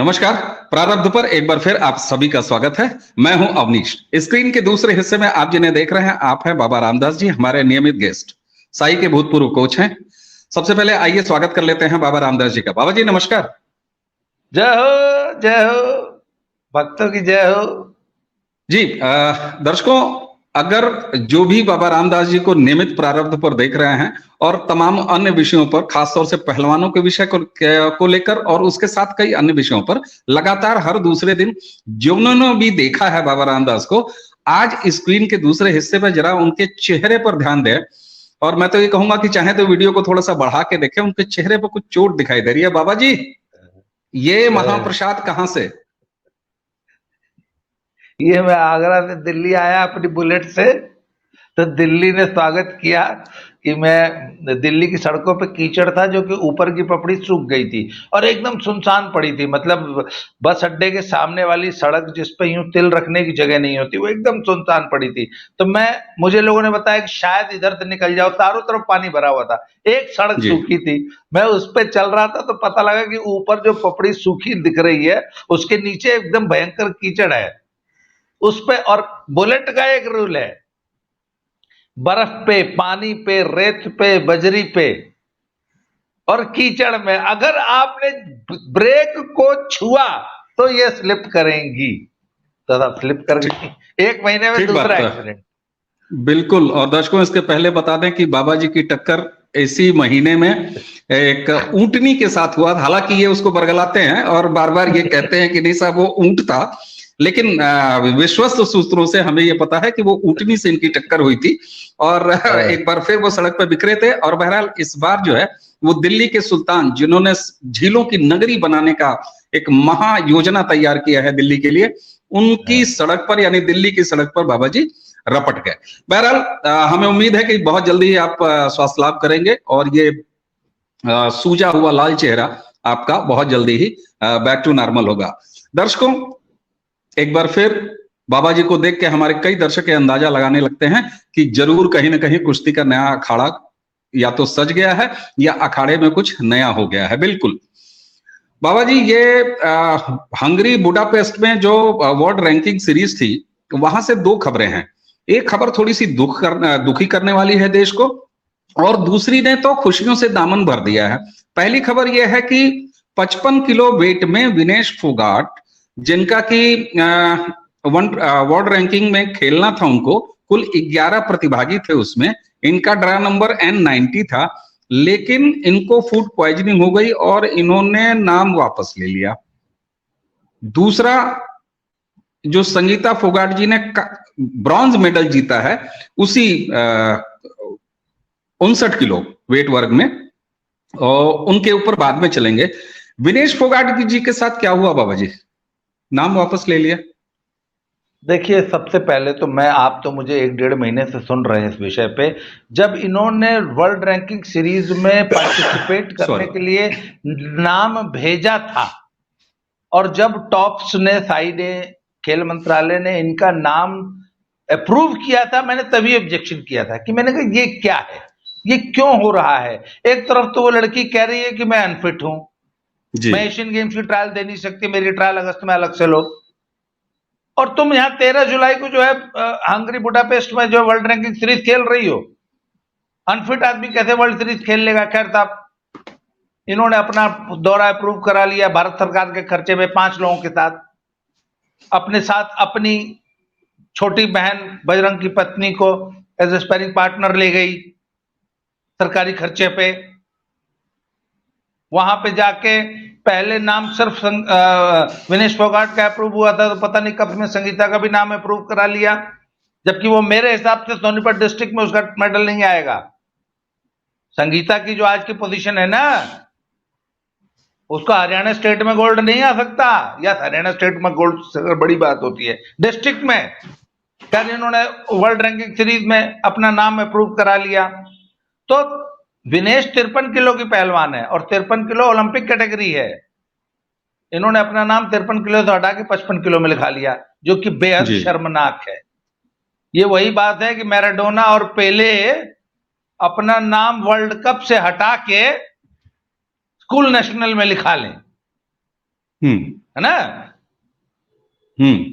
नमस्कार। प्रारब्ध पर एक बार फिर आप सभी का स्वागत है। मैं हूं अवनीश। स्क्रीन के दूसरे हिस्से में आप जिन्हें देख रहे हैं आप हैं बाबा रामदास जी, हमारे नियमित गेस्ट, साई के भूतपूर्व कोच हैं। सबसे पहले आइए स्वागत कर लेते हैं बाबा रामदास जी का। बाबा जी नमस्कार। जय हो जय हो, भक्तों की जय हो जी। दर्शकों, अगर जो भी बाबा रामदास जी को नियमित प्रारब्ध पर देख रहे हैं और तमाम अन्य विषयों पर, खासतौर से पहलवानों के विषय को लेकर और उसके साथ कई अन्य विषयों पर लगातार हर दूसरे दिन जिन्होंने भी देखा है बाबा रामदास को, आज स्क्रीन के दूसरे हिस्से पर जरा उनके चेहरे पर ध्यान दें। और मैं तो ये कहूंगा कि चाहे तो वीडियो को थोड़ा सा बढ़ा के देखें, उनके चेहरे पर कुछ चोट दिखाई दे रही है। बाबा जी, ये महाप्रसाद कहाँ से? ये मैं आगरा से दिल्ली आया अपनी बुलेट से, तो दिल्ली ने स्वागत किया कि मैं दिल्ली की सड़कों पे कीचड़ था जो कि ऊपर की पपड़ी सूख गई थी और एकदम सुनसान पड़ी थी। मतलब बस अड्डे के सामने वाली सड़क जिस पे यूं तिल रखने की जगह नहीं होती, वो एकदम सुनसान पड़ी थी। तो मुझे लोगों ने बताया कि शायद इधर से निकल जाओ, चारों तरफ पानी भरा हुआ था, एक सड़क जी। सूखी थी। मैं उस पे चल रहा था तो पता लगा कि ऊपर जो पपड़ी सूखी दिख रही है उसके नीचे एकदम भयंकर कीचड़ है उस पे। और बुलेट का एक रूल है, बर्फ पे, पानी पे, रेत पे, बजरी पे और कीचड़ में अगर आपने ब्रेक को छुआ तो ये स्लिप करेंगी। तो स्लिप कर गई, 1 महीने में दूसरा एक्सीडेंट। बिल्कुल। और दर्शकों, इसके पहले बता दें कि बाबा जी की टक्कर इसी महीने में एक ऊंटनी के साथ हुआ। हालांकि ये उसको बरगलाते हैं और बार बार ये कहते हैं कि नहीं साहब वो ऊंट था, लेकिन विश्वस्त सूत्रों से हमें ये पता है कि वो ऊंटनी से इनकी टक्कर हुई थी और एक बार फिर वो सड़क पर बिखरे थे। और बहरहाल इस बार जो है वो दिल्ली के सुल्तान, जिन्होंने झीलों की नगरी बनाने का एक महा योजना तैयार किया है दिल्ली के लिए, उनकी सड़क पर यानी दिल्ली की सड़क पर बाबा जी रपट गए। बहरहाल हमें उम्मीद है कि बहुत जल्दी आप स्वास्थ्य लाभ करेंगे और ये सूजा हुआ लाल चेहरा आपका बहुत जल्दी ही बैक टू नॉर्मल होगा। दर्शकों, एक बार फिर बाबा जी को देख के हमारे कई दर्शक अंदाजा लगाने लगते हैं कि जरूर कहीं ना कहीं कुश्ती का नया अखाड़ा या तो सज गया है या अखाड़े में कुछ नया हो गया है। बिल्कुल बाबा जी, ये हंगरी बुडापेस्ट में जो वर्ल्ड रैंकिंग सीरीज थी, वहां से 2 खबरें हैं। एक खबर थोड़ी सी दुखी करने वाली है देश को, और दूसरी ने तो खुशियों से दामन भर दिया है। पहली खबर यह है कि 55 किलो वेट में विनेश फोगाट, जिनका कि वर्ल्ड रैंकिंग में खेलना था, उनको कुल 11 प्रतिभागी थे, उसमें इनका ड्रा नंबर N90 था, लेकिन इनको फूड पॉइजनिंग हो गई और इन्होंने नाम वापस ले लिया। दूसरा, जो संगीता फोगाट जी ने ब्रॉन्ज मेडल जीता है उसी 59 किलो वेट वर्ग में, और उनके ऊपर बाद में चलेंगे। विनेश फोगाट जी के साथ क्या हुआ बाबा जी, नाम वापस ले लिया? देखिए, सबसे पहले तो आप तो मुझे 1-1.5 महीने से सुन रहे हैं इस विषय पे। जब इन्होंने वर्ल्ड रैंकिंग सीरीज में पार्टिसिपेट करने के लिए नाम भेजा था और जब टॉप्स ने, साई ने, खेल मंत्रालय ने इनका नाम अप्रूव किया था, मैंने तभी ऑब्जेक्शन किया था कि मैंने कहा ये क्या है, ये क्यों हो रहा है। एक तरफ तो वो लड़की कह रही है कि मैं अनफिट हूं, मैं एशियन गेम्स की ट्रायल दे नहीं सकती, मेरी ट्रायल अगस्त में अलग से लो। और तुम यहां 13 जुलाई को जो है हंगरी बुडापेस्ट में जो वर्ल्ड रैंकिंग सीरीज खेल रही हो, अनफिट आदमी कैसे वर्ल्ड सीरीज खेल लेगा। खैर साहब, इन्होंने अपना दौरा अप्रूव करा लिया भारत सरकार के खर्चे में 5 लोगों के साथ। अपने साथ अपनी छोटी बहन बजरंग की पत्नी को एज ए स्पैरिंग पार्टनर ले गई सरकारी खर्चे पे। वहां पे जाके पहले नाम सिर्फ विनेश फोगाट का अप्रूव हुआ था, तो पता नहीं कब में संगीता का भी नाम अप्रूव करा लिया, जबकि वो मेरे हिसाब से सोनीपत डिस्ट्रिक्ट में उसका मेडल नहीं आएगा। संगीता की जो आज की पोजीशन है ना, उसका हरियाणा स्टेट में गोल्ड नहीं आ सकता। या हरियाणा स्टेट में गोल्ड से बड़ी बात होती है, डिस्ट्रिक्ट में। क्या इन्होंने वर्ल्ड रैंकिंग सीरीज में अपना नाम अप्रूव करा लिया। तो विनेश 53 किलो की पहलवान है और 53 किलो ओलंपिक कैटेगरी है। इन्होंने अपना नाम 53 किलो से हटा के 55 किलो में लिखा लिया, जो कि बेहद शर्मनाक है। ये वही बात है कि मैराडोना और पेले अपना नाम वर्ल्ड कप से हटा के स्कूल नेशनल में लिखा लें। है ना। हम्म।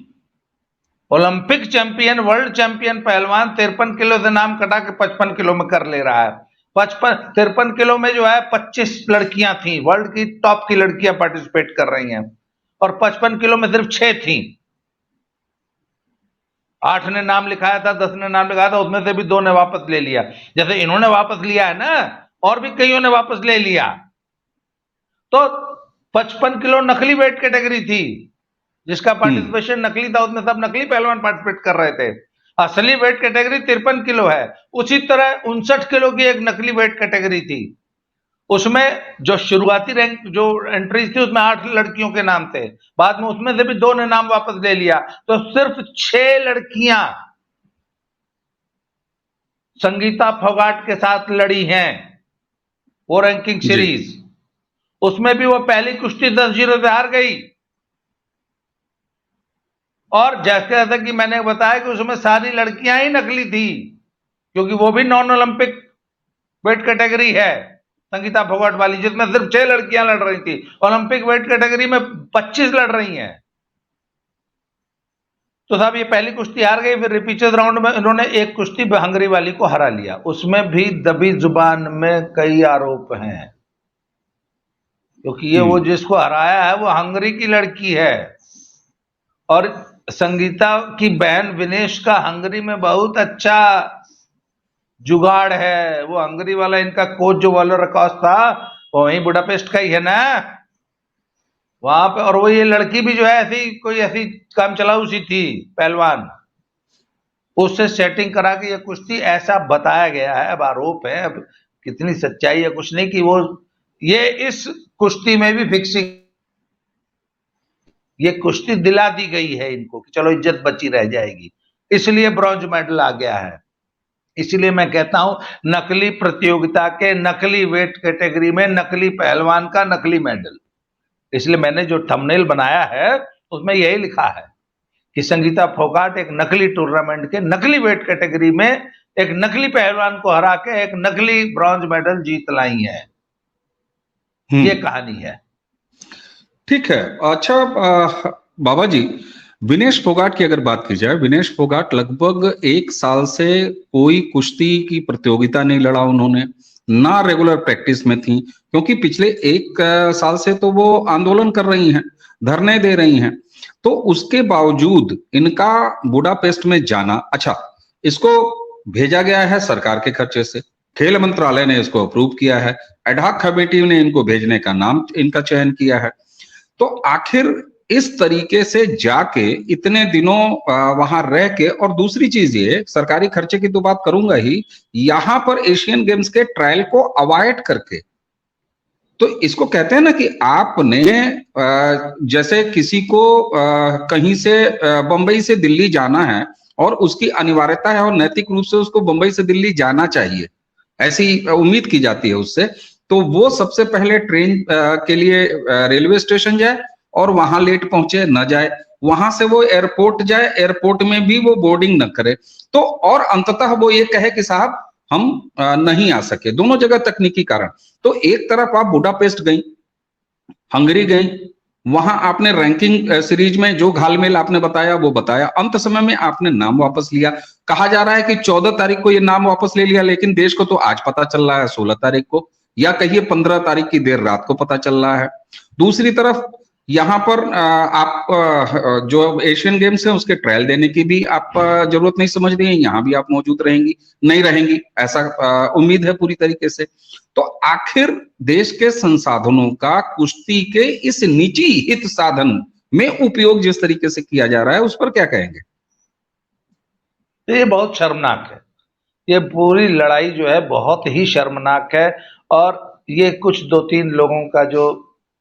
ओलंपिक चैंपियन, वर्ल्ड चैंपियन पहलवान 53 किलो से नाम कटा के 55 किलो में कर ले रहा है। 53 किलो में जो है 25 लड़कियां थी, वर्ल्ड की टॉप की लड़कियां पार्टिसिपेट कर रही हैं, और 55 किलो में सिर्फ 6 थी। 8 ने नाम लिखाया था, 10 ने नाम लिखाया था, उसमें से भी 2 ने वापस ले लिया। जैसे इन्होंने वापस लिया है ना, और भी कईयों ने वापस ले लिया। तो 55 किलो नकली वेट कैटेगरी थी, जिसका पार्टिसिपेशन नकली था, उसमें सब नकली पहलवान पार्टिसिपेट कर रहे थे। असली वेट कैटेगरी 53 किलो है। उसी तरह 59 किलो की एक नकली वेट कैटेगरी थी, उसमें जो शुरुआती रैंक जो एंट्रीज थी उसमें 8 लड़कियों के नाम थे, बाद में उसमें से भी 2 ने नाम वापस ले लिया। तो सिर्फ 6 लड़कियां संगीता फोगाट के साथ लड़ी हैं वो रैंकिंग सीरीज। उसमें भी वो पहली कुश्ती 10-0 से हार गई। और जैसे कि मैंने बताया कि उसमें सारी लड़कियां ही नकली थी, क्योंकि वो भी नॉन ओलंपिक वेट कैटेगरी है संगीता फोगाट वाली, जिसमें सिर्फ 6 लड़कियां लड़ रही थी। ओलंपिक वेट कैटेगरी में 25 लड़ रही हैं। तो साहब ये पहली कुश्ती हार गई। फिर रिपीचर्स राउंड में इन्होंने एक कुश्ती हंगरी वाली को हरा लिया, उसमें भी दबी जुबान में कई आरोप हैं, क्योंकि ये वो जिसको हराया है वो हंगरी की लड़की है, और संगीता की बहन विनेश का हंगरी में बहुत अच्छा जुगाड़ है। वो हंगरी वाला इनका कोच जो वालोर रकॉस था वो वहीं बुडापेस्ट का ही है ना, वहां पे। और वो ये लड़की भी जो है ऐसी कोई ऐसी काम चलाऊ सी थी पहलवान, उससे सेटिंग करा के ये कुश्ती, ऐसा बताया गया है। अब आरोप है, अब कितनी सच्चाई है कुछ नहीं, कि वो ये इस कुश्ती में भी फिक्सिंग, ये कुश्ती दिला दी गई है इनको कि चलो इज्जत बची रह जाएगी, इसलिए ब्रॉन्ज मेडल आ गया है। इसलिए मैं कहता हूं नकली प्रतियोगिता के नकली वेट कैटेगरी में नकली पहलवान का नकली मेडल। इसलिए मैंने जो थंबनेल बनाया है उसमें यही लिखा है कि संगीता फोगाट एक नकली टूर्नामेंट के नकली वेट कैटेगरी में एक नकली पहलवान को हरा के एक नकली ब्रॉन्ज मेडल जीत लाई है। ये कहानी है। ठीक है। अच्छा बाबा जी, विनेश फोगाट की अगर बात की जाए, विनेश फोगाट लगभग 1 साल से कोई कुश्ती की प्रतियोगिता नहीं लड़ा उन्होंने, ना रेगुलर प्रैक्टिस में थी, क्योंकि पिछले 1 साल से तो वो आंदोलन कर रही हैं, धरने दे रही हैं। तो उसके बावजूद इनका बुडापेस्ट में जाना, अच्छा इसको भेजा गया है सरकार के खर्चे से, खेल मंत्रालय ने इसको अप्रूव किया है, एडहॉक कमेटी ने इनको भेजने का नाम इनका चयन किया है। तो आखिर इस तरीके से जाके इतने दिनों वहां रह के, और दूसरी चीज ये सरकारी खर्चे की तो बात करूंगा ही, यहां पर एशियन गेम्स के ट्रायल को अवॉइड करके, तो इसको कहते हैं ना कि आपने जैसे किसी को कहीं से बंबई से दिल्ली जाना है और उसकी अनिवार्यता है और नैतिक रूप से उसको बंबई से दिल्ली जाना चाहिए, ऐसी उम्मीद की जाती है उससे, तो वो सबसे पहले ट्रेन के लिए रेलवे स्टेशन जाए और वहां लेट पहुंचे न जाए, वहां से वो एयरपोर्ट जाए, एयरपोर्ट में भी वो बोर्डिंग न करे, तो और अंततः वो ये कहे कि साहब हम नहीं आ सके, दोनों जगह तकनीकी कारण। तो एक तरफ आप बुडापेस्ट गई, हंगरी गई, वहां आपने रैंकिंग सीरीज में जो घालमेल आपने बताया वो बताया, अंत समय में आपने नाम वापस लिया। कहा जा रहा है कि 14 तारीख को ये नाम वापस ले लिया, लेकिन देश को तो आज पता चल रहा है 16 तारीख को, या कहिए 15 तारीख की देर रात को पता चल रहा है। दूसरी तरफ यहाँ पर आप जो एशियन गेम्स है उसके ट्रायल देने की भी आप जरूरत नहीं समझ रही है, यहाँ भी आप मौजूद रहेंगी, नहीं रहेंगी, ऐसा उम्मीद है पूरी तरीके से। तो आखिर देश के संसाधनों का कुश्ती के इस निजी हित साधन में उपयोग जिस तरीके से किया जा रहा है, उस पर क्या कहेंगे? ये बहुत शर्मनाक है। ये पूरी लड़ाई जो है बहुत ही शर्मनाक है, और ये कुछ 2-3 लोगों का जो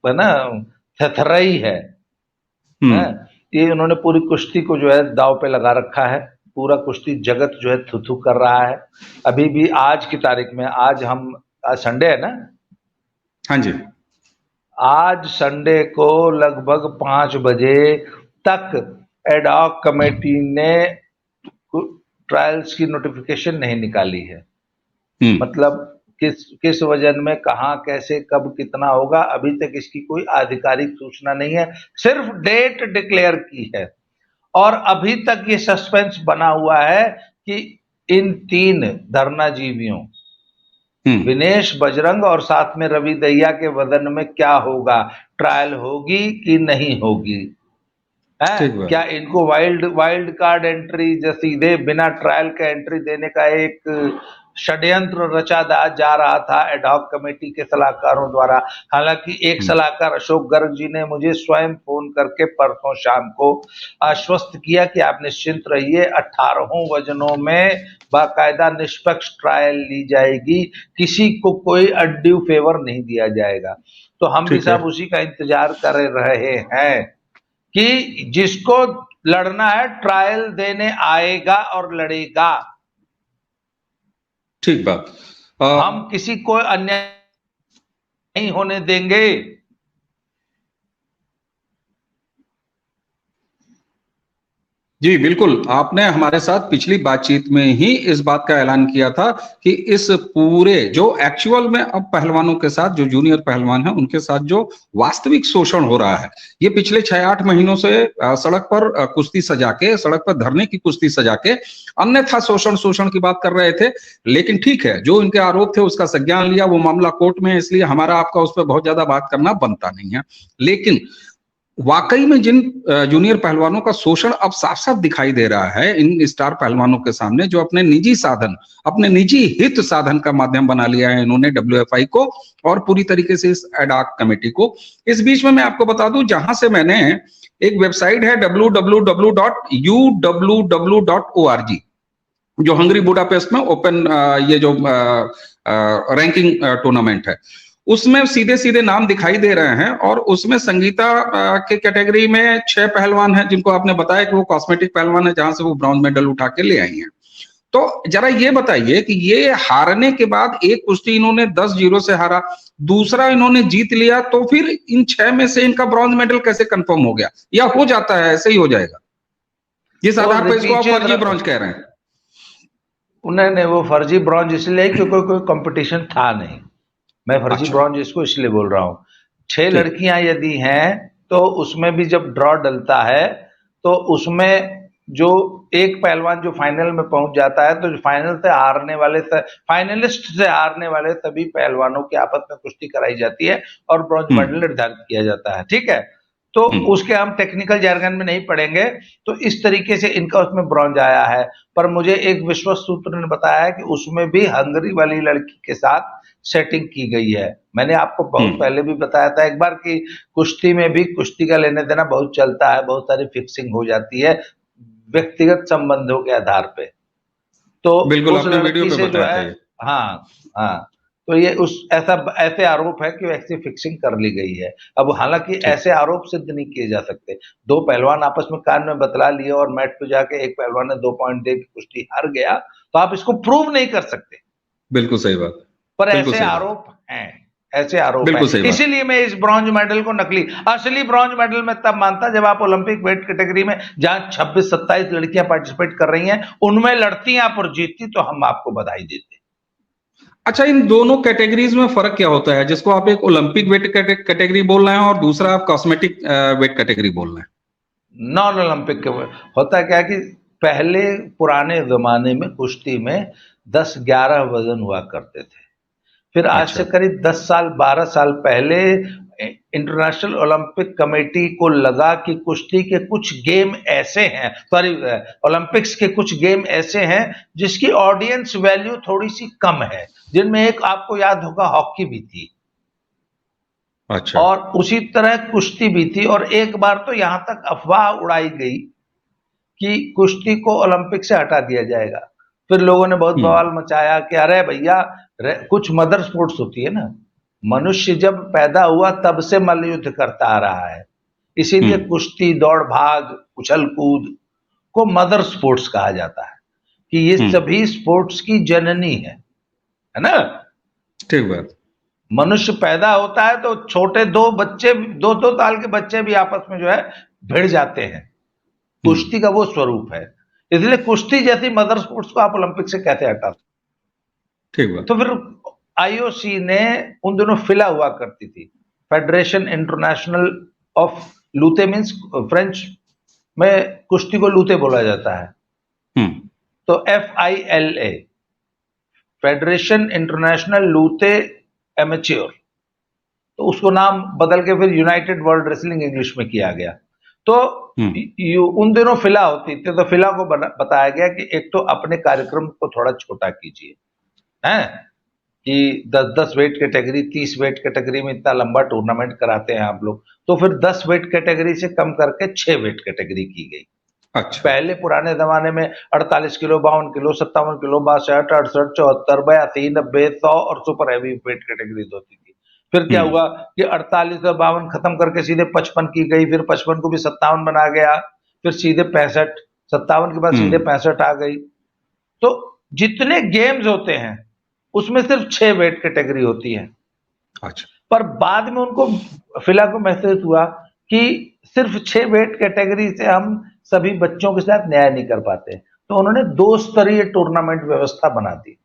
है ना थथरई है, ये उन्होंने पूरी कुश्ती को जो है दांव पे लगा रखा है। पूरा कुश्ती जगत जो है थू कर रहा है। अभी भी आज की तारीख में, आज संडे है ना, हाँ जी, आज संडे को लगभग 5 बजे तक एडहॉक कमेटी ने ट्रायल्स की नोटिफिकेशन नहीं निकाली है। मतलब किस किस वजन में कहाँ कैसे कब कितना होगा, अभी तक इसकी कोई आधिकारिक सूचना नहीं है, सिर्फ डेट डिक्लेयर की है। और अभी तक ये सस्पेंस बना हुआ है कि इन 3 धरनाजीवियों विनेश, बजरंग और साथ में रवि दहिया के वदन में क्या होगा, ट्रायल होगी कि नहीं होगी, है क्या इनको वाइल्ड कार्ड एंट्री सीधे बिना ट्रायल के एंट्री देने का एक षड्यंत्र रचा जा रहा था एडहॉक कमेटी के सलाहकारों द्वारा। हालांकि एक सलाहकार अशोक गर्ग जी ने मुझे स्वयं फोन करके परसों शाम को आश्वस्त किया कि आप निश्चिंत रहिए, 18 वजनों में बाकायदा निष्पक्ष ट्रायल ली जाएगी, किसी को कोई अड्ड्यू फेवर नहीं दिया जाएगा। तो हम भी साहब उसी का इंतजार कर रहे हैं कि जिसको लड़ना है ट्रायल देने आएगा और लड़ेगा। ठीक बात। हम किसी को अन्याय नहीं होने देंगे। जी बिल्कुल, आपने हमारे साथ पिछली बातचीत में ही इस बात का ऐलान किया था कि इस पूरे जो एक्चुअल में अब पहलवानों के साथ, जो जूनियर पहलवान हैं उनके साथ जो वास्तविक शोषण हो रहा है, ये पिछले 6-8 महीनों से सड़क पर कुश्ती सजा के, सड़क पर धरने की कुश्ती सजा के अन्यथा शोषण की बात कर रहे थे। लेकिन ठीक है, जो इनके आरोप थे उसका संज्ञान लिया, वो मामला कोर्ट में है, इसलिए हमारा आपका उस पर बहुत ज्यादा बात करना बनता नहीं है। लेकिन वाकई में जिन जूनियर पहलवानों का शोषण अब साफ साफ दिखाई दे रहा है इन स्टार पहलवानों के सामने, जो अपने निजी साधन, अपने निजी हित साधन का माध्यम बना लिया है इन्होंने डब्ल्यूएफआई को और पूरी तरीके से इस एडहॉक कमेटी को। इस बीच में मैं आपको बता दूं, जहां से मैंने एक वेबसाइट है www.uww.org, जो हंगरी बुडापेस्ट में ओपन ये जो रैंकिंग टूर्नामेंट है, उसमें सीधे सीधे नाम दिखाई दे रहे हैं और उसमें संगीता के कैटेगरी में 6 पहलवान हैं, जिनको आपने बताया कि वो कॉस्मेटिक पहलवान है, जहां से वो ब्रॉन्ज मेडल उठा के ले आई हैं। तो जरा ये बताइए कि ये हारने के बाद एक कुश्ती इन्होंने 10-0 से हारा, दूसरा इन्होंने जीत लिया, तो फिर इन 6 में से इनका ब्रॉन्ज मेडल कैसे कंफर्म हो गया, या हो जाता है ऐसे ही हो जाएगा? जिस आधार पर इसको आप फर्जी ब्रॉन्ज कह रहे हैं। उन्होंने वो फर्जी ब्रॉन्ज इसलिए क्योंकि कोई कंपटीशन था नहीं। मैं फर्जी ब्रॉन्ज इसको इसलिए बोल रहा हूँ, 6 लड़कियां यदि हैं तो उसमें भी जब ड्रॉ डलता है तो उसमें जो एक पहलवान जो फाइनल में पहुंच जाता है, तो जो फाइनल से हारने वाले, फाइनलिस्ट से हारने वाले सभी पहलवानों की आपस में कुश्ती कराई जाती है और ब्रॉन्ज मेडल निर्धारित किया जाता है। ठीक है, तो उसके हम टेक्निकल जार्गन में नहीं पढ़ेंगे। तो इस तरीके से इनका उसमें ब्रॉन्ज आया है। पर मुझे एक विश्वस्त सूत्र ने बताया कि उसमें भी हंगरी वाली लड़की के साथ सेटिंग की गई है। मैंने आपको बहुत पहले भी बताया था एक बार कि कुश्ती में भी कुश्ती का लेने देना बहुत चलता है, बहुत सारी फिक्सिंग हो जाती है व्यक्तिगत संबंधों के आधार पे। तो बिल्कुल उस लड़की से जो है, हाँ, तो ये ऐसे आरोप है कि ऐसी फिक्सिंग कर ली गई है। अब हालांकि ऐसे आरोप सिद्ध नहीं किए जा सकते। 2 पहलवान आपस में कान में बतला लिए और मैट पे जाके एक पहलवान ने 2 पॉइंट दे के कुश्ती हार गया, तो आप इसको प्रूव नहीं कर सकते। बिल्कुल सही बात। पर ऐसे आरोप हैं, ऐसे आरोप हैं। इसीलिए मैं इस ब्रॉन्ज मेडल को नकली, असली ब्रॉन्ज मेडल मैं तब मानता जब आप ओलंपिक वेट कैटेगरी में जहां 26-27 लड़कियां पार्टिसिपेट कर रही हैं, उनमें लड़ती आप और जीतती, तो हम आपको बधाई देते। अच्छा, इन दोनों कैटेगरीज में फर्क क्या होता है, जिसको आप एक ओलंपिक वेट कैटेगरी बोल रहे हैं और दूसरा आप कॉस्मेटिक वेट कैटेगरी बोल रहे हैं? नॉन ओलंपिक होता क्या है कि पहले पुराने जमाने में कुश्ती में 10-11 वजन हुआ करते थे। फिर आज से करीब 10 साल 12 साल पहले इंटरनेशनल ओलंपिक कमेटी को लगा कि कुश्ती के कुछ गेम ऐसे हैं, सॉरी ओलंपिक्स के कुछ गेम ऐसे हैं जिसकी ऑडियंस वैल्यू थोड़ी सी कम है, जिनमें एक आपको याद होगा हॉकी भी थी। अच्छा। और उसी तरह कुश्ती भी थी। और एक बार तो यहां तक अफवाह उड़ाई गई कि कुश्ती को ओलंपिक से हटा दिया जाएगा। फिर लोगों ने बहुत बवाल मचाया कि अरे भैया, कुछ मदर स्पोर्ट्स होती है ना, मनुष्य जब पैदा हुआ तब से मल्लयुद्ध करता आ रहा है, इसीलिए कुश्ती, दौड़ भाग, उछल कूद को मदर स्पोर्ट्स कहा जाता है कि ये सभी स्पोर्ट्स की जननी है ना। ठीक बात। मनुष्य पैदा होता है तो छोटे 2 साल के बच्चे भी आपस में जो है भिड़ जाते हैं। कुश्ती का वो स्वरूप है, इसलिए कुश्ती जैसी मदर स्पोर्ट्स को आप ओलंपिक से कैसे हटा सकते? ठीक बात। तो फिर आईओसी ने उन दिनों फिला हुआ करती थी, फेडरेशन इंटरनेशनल ऑफ लूते, मीन्स फ्रेंच में कुश्ती को लूते बोला जाता है, तो FILA, फेडरेशन इंटरनेशनल लूते एमेच्योर, तो उसको नाम बदल के फिर यूनाइटेड वर्ल्ड रेसलिंग इंग्लिश में किया गया। तो उन दिनों फिला होती थी, तो फिला को बताया गया कि एक तो अपने कार्यक्रम को थोड़ा छोटा कीजिए, हैं कि 10-10 वेट कैटेगरी, 30 वेट कैटेगरी में इतना लंबा टूर्नामेंट कराते हैं आप लोग, तो फिर 10 वेट कैटेगरी से कम करके 6 वेट कैटेगरी की गई। अच्छा। पहले पुराने जमाने में 48 किलो, 52 किलो, 57 किलो, 62, 68, 74, 82, 90, 100 और सुपर हैवी वेट कैटेगरीज होती थी। फिर क्या हुआ कि 48 और 52 खत्म करके सीधे 55 की गई, फिर 55 को भी 57 बना गया, फिर सीधे 65, 57 के बाद सीधे 65 आ गई। तो जितने गेम्स होते हैं उसमें सिर्फ 6 वेट कैटेगरी होती है। अच्छा। पर बाद में उनको फिला को महसूस हुआ कि सिर्फ 6 वेट कैटेगरी से हम सभी बच्चों के साथ न्याय नहीं कर पाते, तो उन्होंने 2 स्तरीय टूर्नामेंट व्यवस्था बना दी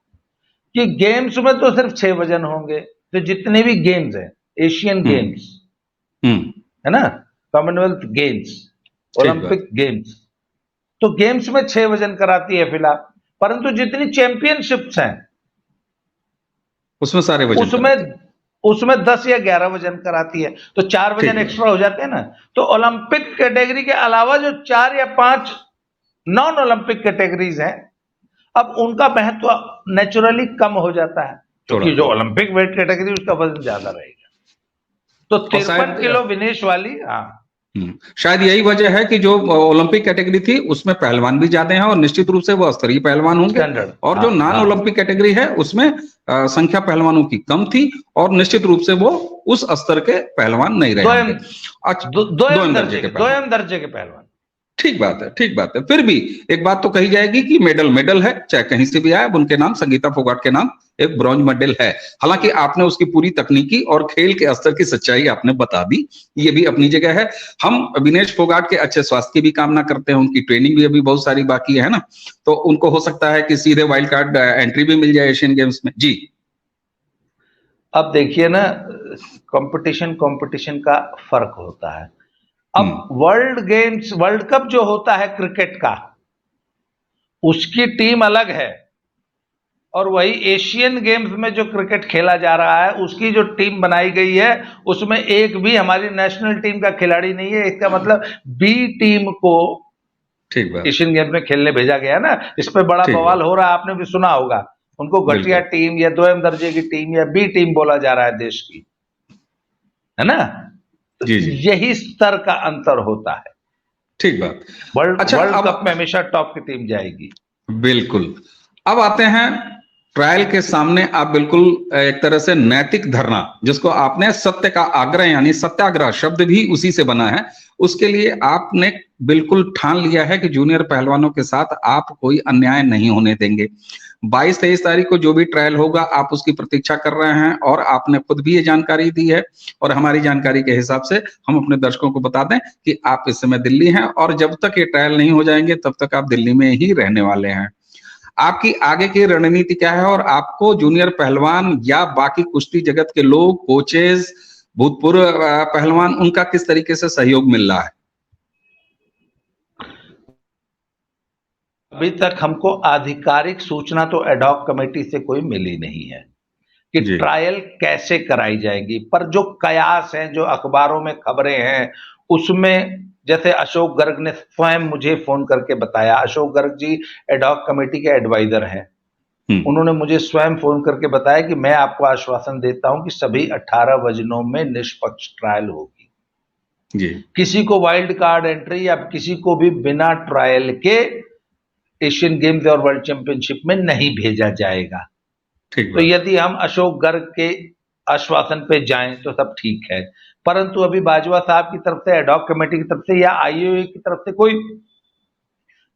कि गेम्स में तो सिर्फ 6 वजन होंगे, तो जितने भी गेम्स हैं, एशियन गेम्स है ना, कॉमनवेल्थ गेम्स, ओलंपिक गेम्स, तो गेम्स में 6 वजन कराती है फिला, परंतु जितनी चैंपियनशिप्स हैं उसमें सारे वजन, उसमें 10 या 11 वजन कराती है, तो 4 वजन एक्स्ट्रा हो जाते हैं ना। तो ओलंपिक कैटेगरी के अलावा जो 4 या 5 नॉन ओलंपिक कैटेगरीज हैं, अब उनका महत्व नेचुरली कम हो जाता है, क्योंकि जो ओलंपिक वेट कैटेगरी उसका वजन ज्यादा रहेगा। तो 53 किलो विनेश वाली, हाँ, शायद यही वजह है कि जो ओलंपिक कैटेगरी थी उसमें पहलवान भी ज्यादा हैं और निश्चित रूप से वो स्तरीय पहलवान होंगे, और जो नॉन ओलंपिक कैटेगरी है उसमें संख्या पहलवानों की कम थी और निश्चित रूप से वो उस स्तर के पहलवान नहीं रहे। अच्छा, दोयम दर्जे के पहलवान। ठीक बात है, ठीक बात है। फिर भी एक बात तो कही जाएगी कि मेडल है, चाहे कहीं से भी आए, उनके नाम संगीता फोगाट के नाम एक ब्रॉन्ज मेडल है। हालांकि आपने उसकी पूरी तकनीकी और खेल के स्तर की सच्चाई आपने बता दी, ये भी अपनी जगह है। हम विनेश फोगाट के अच्छे स्वास्थ्य की भी कामना करते हैं, उनकी ट्रेनिंग भी अभी बहुत सारी बाकी है ना, तो उनको हो सकता है कि सीधे वाइल्ड कार्ड एंट्री भी मिल जाए एशियन गेम्स में। जी, अब देखिए ना, कंपटीशन का फर्क होता है। अब वर्ल्ड कप जो होता है क्रिकेट का, उसकी टीम अलग है, और वही एशियन गेम्स में जो क्रिकेट खेला जा रहा है उसकी जो टीम बनाई गई है उसमें एक भी हमारी नेशनल टीम का खिलाड़ी नहीं है। इसका मतलब बी टीम को एशियन गेम्स में खेलने भेजा गया ना। इस पे बड़ा बवाल हो रहा है, आपने भी सुना होगा, उनको घटिया टीम या दोयम दर्जे की टीम या बी टीम बोला जा रहा है देश की, है ना। जी। यही स्तर का अंतर होता है। ठीक बात। वर्ल्ड कप में हमेशा टॉप की टीम जाएगी। बिल्कुल। अब आते हैं ट्रायल के सामने, आप बिल्कुल एक तरह से नैतिक धरना, जिसको आपने सत्य का आग्रह यानी सत्याग्रह शब्द भी उसी से बना है, उसके लिए आपने बिल्कुल ठान लिया है कि जूनियर पहलवानों के साथ आप कोई अन्याय नहीं होने देंगे। 22-23 तारीख को जो भी ट्रायल होगा आप उसकी प्रतीक्षा कर रहे हैं, और आपने खुद भी ये जानकारी दी है, और हमारी जानकारी के हिसाब से हम अपने दर्शकों को बता दें कि आप इस समय दिल्ली हैं, और जब तक ये ट्रायल नहीं हो जाएंगे तब तक आप दिल्ली में ही रहने वाले हैं। आपकी आगे की रणनीति क्या है, और आपको जूनियर पहलवान या बाकी कुश्ती जगत के लोग, कोचेज, भूतपूर्व पहलवान, उनका किस तरीके से सहयोग मिल रहा है? अभी तक हमको आधिकारिक सूचना तो एडॉक कमेटी से कोई मिली नहीं है कि ट्रायल कैसे कराई जाएगी, पर जो कयास हैं, जो अखबारों में खबरें हैं, उसमें जैसे अशोक गर्ग ने स्वयं मुझे फोन करके बताया, अशोक गर्ग जी एडॉक कमेटी के एडवाइजर हैं, उन्होंने मुझे स्वयं फोन करके बताया कि मैं आपको आश्वासन देता हूं कि सभी 18 वजनों में निष्पक्ष ट्रायल होगी जी। किसी को वाइल्ड कार्ड एंट्री या किसी को भी बिना ट्रायल के एशियन गेम्स और वर्ल्ड चैंपियनशिप में नहीं भेजा जाएगा। तो यदि हम अशोक गर्ग के आश्वासन पे जाएं तो सब ठीक है, परंतु अभी बाजवा साहब की तरफ से, एडॉक कमेटी की तरफ से या आईओए की तरफ से कोई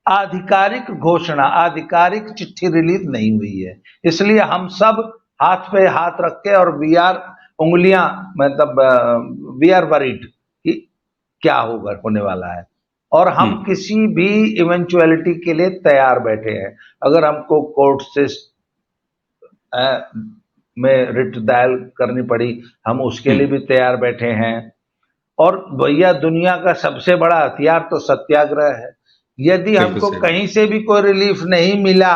आधिकारिक घोषणा, आधिकारिक चिट्ठी रिलीज नहीं हुई है। इसलिए हम सब हाथ पे हाथ रख के और उंगलियां, मतलब वी आर वरीड कि क्या होगा, होने वाला है, और हम किसी भी इवेंचुअलिटी के लिए तैयार बैठे हैं। अगर हमको कोर्ट से में रिट दायर करनी पड़ी, हम उसके लिए भी तैयार बैठे हैं। और भैया दुनिया का सबसे बड़ा हथियार तो सत्याग्रह है। यदि हमको कहीं से भी कोई रिलीफ नहीं मिला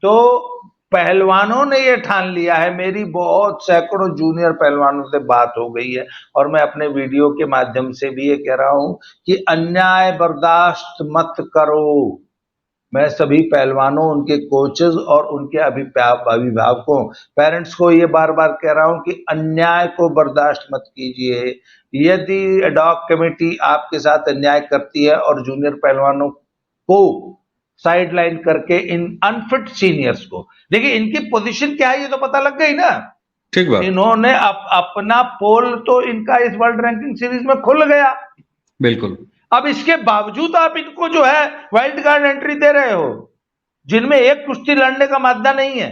तो पहलवानों ने ये ठान लिया है, मेरी बहुत सैकड़ों जूनियर पहलवानों से बात हो गई है और मैं अपने वीडियो के माध्यम से भी ये कह रहा हूं कि अन्याय बर्दाश्त मत करो। मैं सभी पहलवानों, उनके कोचेस और उनके अभिभावकों, पेरेंट्स को ये बार बार कह रहा हूं कि अन्याय को बर्दाश्त मत कीजिए। यदि एडॉक कमेटी आपके साथ अन्याय करती है और जूनियर पहलवानों को साइडलाइन करके इन अनफिट सीनियर्स को, देखिए इनकी पोजीशन क्या है ये तो पता लग गई ना। ठीक बात। इन्होंने अपना पोल तो इनका इस वर्ल्ड रैंकिंग सीरीज में खुल गया। बिल्कुल। अब इसके बावजूद आप इनको जो है वाइल्ड कार्ड एंट्री दे रहे हो, जिनमें एक कुश्ती लड़ने का मादा नहीं है।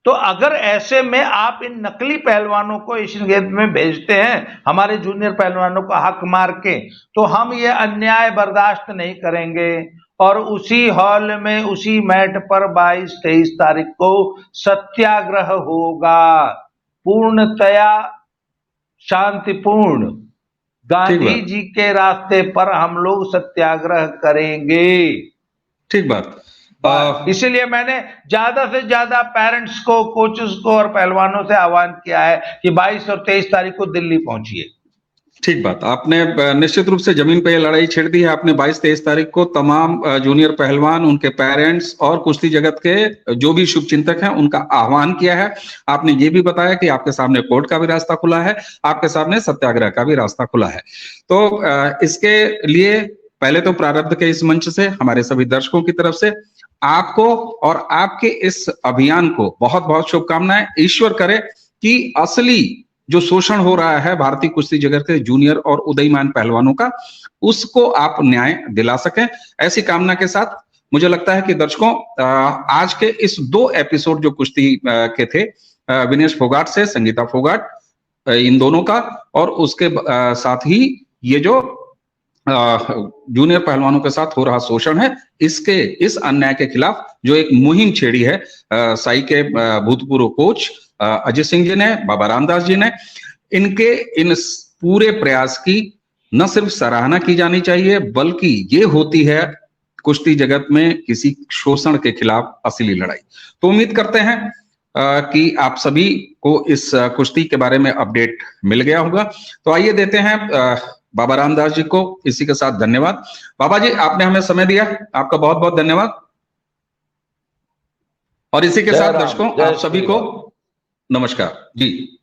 तो अगर ऐसे में आप इन नकली पहलवानों को एशियन गेम्स में भेजते हैं, हमारे जूनियर पहलवानों का हक मार के, तो हम ये अन्याय बर्दाश्त नहीं करेंगे और उसी हॉल में, उसी मैट पर 22-23 तारीख को सत्याग्रह होगा, पूर्णतया शांतिपूर्ण। गांधी जी के रास्ते पर हम लोग सत्याग्रह करेंगे। ठीक बात। इसीलिए मैंने ज्यादा से ज्यादा पेरेंट्स को, कोचेस को और पहलवानों से आह्वान किया है कि 22 और 23 तारीख को दिल्ली पहुंचिए। ठीक बात। आपने निश्चित रूप से जमीन पे ये लड़ाई छेड़ दी है। आपने 22-23 तारीख को तमाम जूनियर पहलवान, उनके पेरेंट्स और कुश्ती जगत के जो भी शुभचिंतक हैं उनका आह्वान किया है। आपने ये भी बताया कि आपके सामने कोर्ट का भी रास्ता खुला है, आपके सामने सत्याग्रह का भी रास्ता खुला है। तो इसके लिए पहले तो प्रारब्ध के इस मंच से हमारे सभी दर्शकों की तरफ से आपको और आपके इस अभियान को बहुत बहुत शुभकामनाएं। ईश्वर करे कि असली जो शोषण हो रहा है भारतीय कुश्ती जगत के जूनियर और उदयमान पहलवानों का, उसको आप न्याय दिला सकें। ऐसी कामना के साथ मुझे लगता है कि दर्शकों, आज के इस 2 एपिसोड जो कुश्ती के थे, विनेश फोगाट से संगीता फोगाट, इन दोनों का, और उसके साथ ही ये जो जूनियर पहलवानों के साथ हो रहा शोषण है, इस अन्याय के खिलाफ जो एक मुहिम छेड़ी है साई के भूतपूर्व कोच अजय सिंह जी ने, बाबा रामदास जी ने, इनके इन पूरे प्रयास की न सिर्फ सराहना की जानी चाहिए, बल्कि ये होती है कुश्ती जगत में किसी शोषण के खिलाफ असली लड़ाई। तो उम्मीद करते हैं कि आप सभी को इस कुश्ती के बारे में अपडेट मिल गया होगा। तो आइए देते हैं बाबा रामदास जी को इसी के साथ धन्यवाद। बाबा जी, आपने हमें समय दिया, आपका बहुत बहुत धन्यवाद। और इसी के साथ दर्शकों, आप सभी को नमस्कार जी।